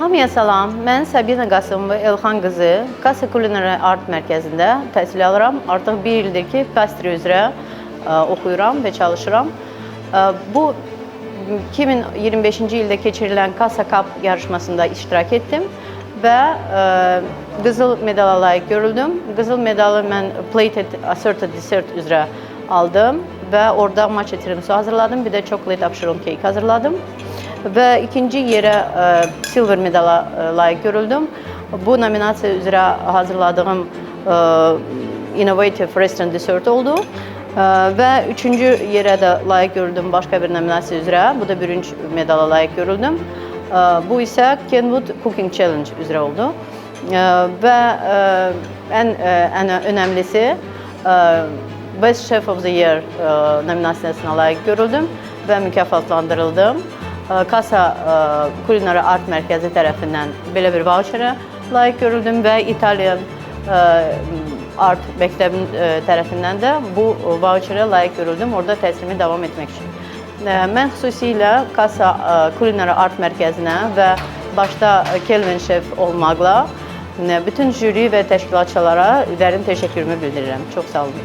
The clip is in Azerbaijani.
Hamıya salam, mən Səbinə Qasımova Elxan qızı Kassa Culinary Art Mərkəzində təhsil alıram. Artıq bir ildir ki, pastry üzrə oxuyuram və çalışıram. Bu 2025-ci ildə keçirilən Kassa Cup yarışmasında iştirak etdim və qızıl medala layiq görüldüm. Qızıl medalı mən Plated Assorted Dessert üzrə aldım və orada matcha tiramisu hazırladım. Bir də chocolate upsheron cake hazırladım. Və ikinci yerə silver medala layiq görüldüm. Bu nominasiya üzrə hazırladığım Innovative Restaurant Dessert oldu. Və üçüncü yerə də layiq görüldüm başqa bir nominasiya üzrə. Bu da bürünc medala layiq görüldüm. Bu isə Kenwood Cooking Challenge üzrə oldu. Və ən önəmlisi Best Chef of the Year nominasiyasına layiq görüldüm və mükafatlandırıldım. Kassa Culinary Art Mərkəzi tərəfindən belə bir voucherə layiq görüldüm və İtalyan Art məktəbinin tərəfindən də bu voucherə layiq görüldüm, orada təhsilimi davam etmək üçün. Mən xüsusilə Kassa Culinary Art Mərkəzinə və başda Kelvin Şef olmaqla bütün jüri və təşkilatçılara dərin təşəkkürümü bildirirəm. Çox sağ olun.